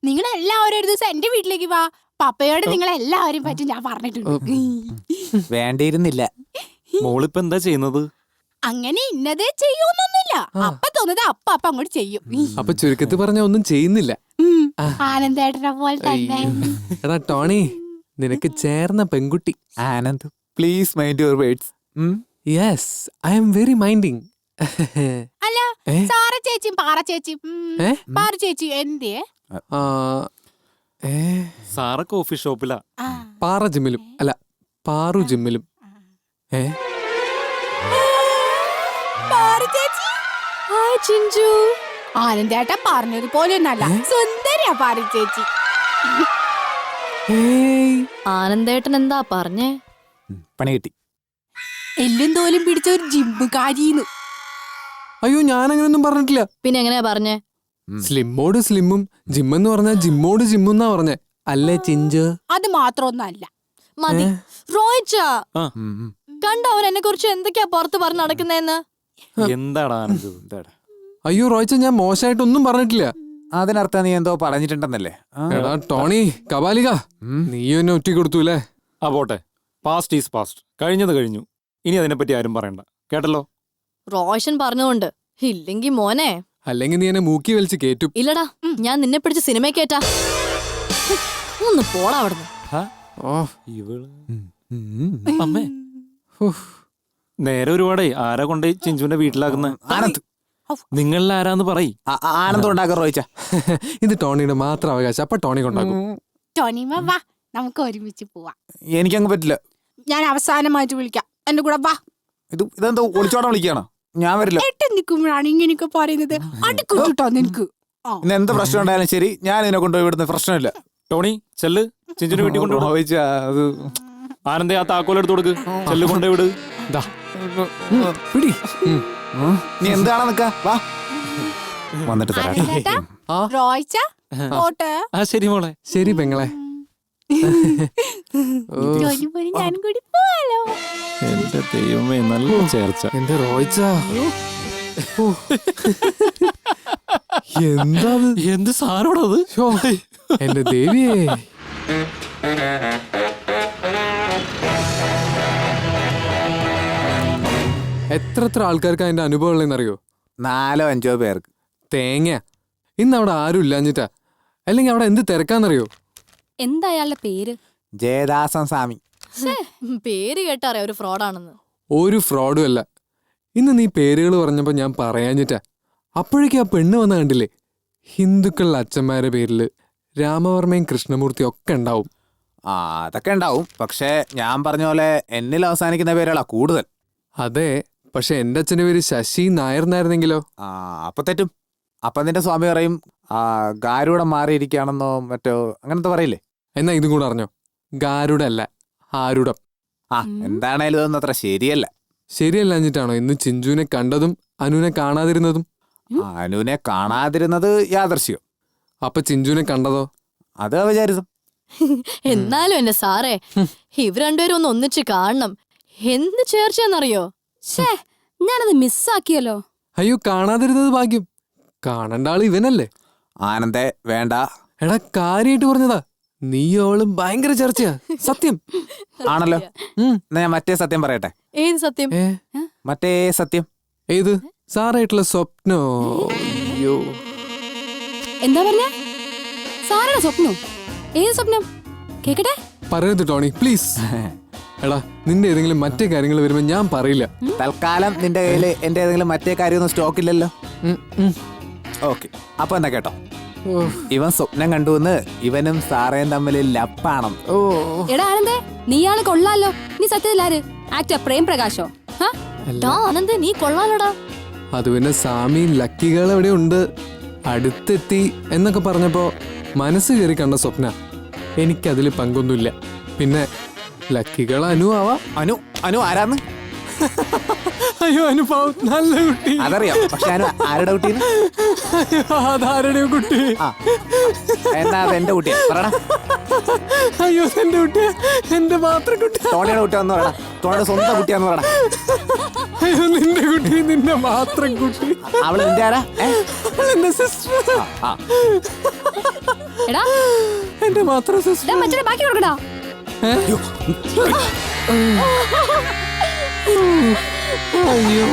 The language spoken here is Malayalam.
നിങ്ങൾ എല്ലാവരും ഒരു ദിവസം എന്റെ വീട്ടിലേക്ക് വാ. പപ്പയോട് നിങ്ങൾ എല്ലാവരും പറ്റി ഞാൻ പറഞ്ഞിട്ടുണ്ട്. വേണ്ടിയിരുന്നില്ല. മോളിപ്പോ എന്താ ചെയ്യുന്നത്? അങ്ങനെ ഇന്നതേ ചെയ്യൂന്നൊന്നുമില്ല. അപ്പ തോന്നുന്നത് അപ്പ അങ്ങോട്ട് ചെയ്യും. അപ്പൊ ചുരുക്കത്തിൽ പറഞ്ഞ ഒന്നും ചെയ്യുന്നില്ല. ആനന്ദേട്ടനെ പോലെ തന്നെ. എടാ ടോണി, നിനക്ക് ചേർന്ന പെൺകുട്ടി. Anand, please mind your words. Yes, I'm very minding. അല്ല, സാറ ചേച്ചിയും പാറ ചേച്ചിയും പാറ ചേച്ചി എന്തേ? സാറ കോഫി ഷോപ്പിലാ. പാറ ജിമ്മിലും അല്ല, പാറു ജിമ്മിലും. ആനന്ദേട്ട പറഞ്ഞതുപോലെ ഒന്നല്ല, സുന്ദരിയാ പാറ ചേച്ചി. ആനന്ദേട്ടൻ എന്താ പറഞ്ഞേ? പണി കിട്ടി. എല്ലും തോലും പിടിച്ച ഒരു ജിമ്മുകാരിന്ന്. അയ്യോ, ഞാൻ അങ്ങനെയൊന്നും പറഞ്ഞിട്ടില്ല. പിന്നെ എങ്ങനെയാ പറഞ്ഞേ? സ്ലിമ്മോട് സ്ലിമ്മും ജിമ്മെന്ന് പറഞ്ഞ ജിമ്മോട് ജിമ്മെന്നാ പറഞ്ഞേ. അല്ലേ ചിഞ്ച്? അത് മാത്രമൊന്നും അല്ല. മതി റോയിച്ചാ. കണ്ടോ അവൻ എന്നെ കുറിച്ച് എന്തൊക്കെയാ പുറത്ത് പറഞ്ഞു നടക്കുന്നേന്ന്? എന്താടാ ആനന്ദ്, എന്താടാ? അയ്യോ റോയിച്ച, ഞാൻ മോശമായിട്ടൊന്നും പറഞ്ഞിട്ടില്ല. അതിനർത്ഥം നീ എന്തോ പറഞ്ഞിട്ടുണ്ടെന്നല്ലേ? എടാ ടോണി കപാലിക, നീ എന്നെ ഒറ്റ കൊടുത്തൂല്ലേ? ആ പോട്ടെ, പാസ്റ്റ് ഈസ് പാസ്റ്റ്. കഴിഞ്ഞത് കഴിഞ്ഞു. ഇനി അതിനെപ്പറ്റി ആരും പറയണ്ട, കേട്ടല്ലോ? റോഷൻ പറഞ്ഞുകൊണ്ട്. ഇല്ലെങ്കി മോനെ, അല്ലെങ്കിൽ നീ എന്നെ മൂക്കി വലിച്ച് കേറ്റും. ഇല്ലടാ, ഞാൻ നിന്നെ പിടിച്ച് സിനിമ കേറ്റാ. ഒന്ന് പോടാ അവിടുന്ന്. അമ്മേ, നേരെ ഒരുപാടേ ആരാ കൊണ്ടേ ചിഞ്ചുവിന്റെ വീട്ടിലാക്കുന്ന? ആനന്ദ്, നിങ്ങളിൽ ആരാന്ന് പറയ്. ആനന്ദ് ഉണ്ടാക്കാൻ റോയിച്ച. ഇത് ടോണിയുടെ മാത്രം അവകാശം. അപ്പൊ ടോണി കൊണ്ടാക്കും. ടോണിമ വാ, നമുക്ക് ഒരുമിച്ച് പോവാം. എനിക്കങ്ങ് പറ്റില്ല. ഞാൻ അവസാനമായിട്ട് വിളിക്കാം, എന്റെ കൂടെ വാ. ഇതെന്തോ ഒളിച്ചോടാൻ വിളിക്കാണോ? ഞാൻ വരില്ല. ഏട്ടൻ നിൽക്കുമ്പോഴാണ് ഇങ്ങനെയൊക്കെ പറയുന്നത്. അടുക്കിട്ടോ നിനക്ക്. ഇന്ന് എന്ത് പ്രശ്നം ഉണ്ടായാലും ശരി, ഞാൻ ഇതിനെ കൊണ്ടുപോയി വിടുന്ന പ്രശ്നമില്ല. ടോണി ചെല്ല്, ചിഞ്ചുവിന്റെ വീട്ടിൽ കൊണ്ടുപോയി. അത് ആനന്ദേ, ആ താക്കോലെടുത്ത് കൊടുക്ക്. ചെല്ല്, കൊണ്ടേ വിട്. പിടി. നീ എന്താണ് നിക്കാ? വാ, വന്നിട്ട് ആനന്ദേട്ടാ, റോയിച്ച പോട്ടെ. ആ ശരി മോളെ. ശരി പെങ്ങളെ. ഞാനും കൂടി പോവാലോ. എന്റെ ദൈവമേ, നല്ല ചേർച്ച. എന്റെ റോയിച്ച, എന്താ എന്ത് സാരോടത്? എന്റെ ദേവിയേ. എത്ര ആൾക്കാർക്ക് അതിന്റെ അനുഭവം ഉള്ളതെന്നറിയോ? 4-5 പേർക്ക്. തേങ്ങ. ഇന്ന് അവിടെ ആരും ഇല്ലാഞ്ഞിട്ടാ. അല്ലെങ്കിൽ അവിടെ എന്ത് തിരക്കാന്നറിയോ? എന്താ അയാളുടെ പേര്? ജയദാസൻ സ്വാമി. പേര് കേട്ടറിയാം ഒരു ഫ്രോഡാണെന്ന്. ഒരു ഫ്രോഡും അല്ല. ഇന്ന് നീ പേരുകൾ പറഞ്ഞപ്പോ ഞാൻ പറയാഞ്ഞിട്ടാ. അപ്പോഴേക്കും ആ പെണ്ണ് വന്ന കണ്ടില്ലേ? ഹിന്ദുക്കളുടെ അച്ഛന്മാരുടെ പേരില് രാമവർമ്മയും കൃഷ്ണമൂർത്തിയും ഒക്കെ ഉണ്ടാവും. അതൊക്കെ ഉണ്ടാവും. പക്ഷേ ഞാൻ പറഞ്ഞ പോലെ എന്നിൽ അവസാനിക്കുന്ന പേരുകളാ കൂടുതൽ. അതെ, പക്ഷെ എന്റെ അച്ഛന്റെ പേര് ശശി നായർ എന്നായിരുന്നെങ്കിലോ? അപ്പൊ തെറ്റും. അപ്പൊ നിന്റെ സ്വാമി പറയും ഗാരൂഢം മാറിയിരിക്കുകയാണെന്നോ മറ്റോ അങ്ങനത്തെ പറയില്ലേ? എന്നാ ഇതും കൂടെ അറിഞ്ഞോ, ഗാരുഡ അല്ല ആരുടം. എന്താണേലും ഇതൊന്നും അത്ര ശരിയല്ല. ശരിയല്ലാഞ്ഞിട്ടാണോ ഇന്ന് ചിഞ്ചുവിനെ കണ്ടതും അനുവിനെ കാണാതിരുന്നതും? അനുവിനെ കാണാതിരുന്നത് യാദൃശ്യം. അപ്പൊ ചിഞ്ചുവിനെ കണ്ടതോ? അത് വിചാരിച്ചു. എന്നാലും എന്റെ സാറേ, ഇവർ രണ്ടുപേരും ഒന്ന് ഒന്നിച്ച് കാണണം. എന്ത് ചേർച്ചയെന്നറിയോ? ഞാനത് മിസ്സാക്കിയല്ലോ. അയ്യോ, കാണാതിരുന്നത് ഭാഗ്യം. കാണണ്ട ആള് ഇവനല്ലേ? ആനന്ദേ വേണ്ട. എടാ, കാര്യായിട്ട് പറഞ്ഞതാ. നീയോളും ഭയങ്കര ചർച്ചയാ. സത്യം ആണല്ലോ. ഞാൻ മറ്റേ സത്യം പറയട്ടെ. ഏത് സത്യം? മറ്റേ സത്യം. ഏത്? സാറായിട്ടുള്ള സ്വപ്നോ? അയ്യോ, എന്താ പറഞ്ഞ? സാറുടെ സ്വപ്നം? ഏത് സ്വപ്നം? കേക്കട്ടെ. പറയരുത് ടോണി, പ്ലീസ്. എടാ, നിന്റെ ഏതെങ്കിലും മറ്റേ കാര്യങ്ങൾ വരുമ്പോ ഞാൻ പറയില്ല. തൽക്കാലം നിന്റെ കയ്യില് എന്റെ ഏതെങ്കിലും മറ്റേ കാര്യമൊന്നും സ്റ്റോക്ക് ഇല്ലല്ലോ. ഓക്കെ, അപ്പൊ എന്താ കേട്ടോ, ഇവൻ സ്വപ്നം കണ്ടുവന്ന് ഇവനും സാറേയും തമ്മിൽ ലപ്പാണം. എടാ ആനന്ദേ, നീയാള് കൊള്ളാലോ. നീ സത്യത്തിലാര്? ആക്ടർ പ്രേം പ്രകാശോ? ആനന്ദേ, നീ കൊള്ളാലോടാ. അത് പിന്നെ സാമി ലക്കികൾ എവിടെ ഉണ്ട്, അടുത്തെത്തി എന്നൊക്കെ പറഞ്ഞപ്പോ മനസ്സ് കയറി കണ്ട സ്വപ്ന. എനിക്കതിൽ പങ്കൊന്നുമില്ല. പിന്നെ ലക്കികൾ അനു ആവാ. അനു അനു ആരാന്ന്? അയ്യോ, അനുഭവം നല്ല കുട്ടി. അതറിയാം, പക്ഷെ അനു ആരുടെ കുട്ടീന്ന്? അതാരുടെ കുട്ടി? എന്നാ അത് എന്റെ കുട്ടിയാ. പറയടാ. അയ്യോ, എന്റെ കുട്ടിയാ, എന്റെ മാത്രം കുട്ടി. ടോണിയുടെ കുട്ടിയാന്ന് പറയടാ. ടോണിയുടെ സ്വന്തം കുട്ടിയാന്ന് പറയടാ. അയ്യോ, നിന്റെ കുട്ടി, നിന്റെ മാത്രം കുട്ടി. അവള് നിന്റെ ആരാ? എന്റെ സിസ്റ്റർ. എടാ എന്റെ മാത്രം സിസ്റ്റർ. മറ്റേ ബാക്കി കൊടുക്കടാ. അയ്യോ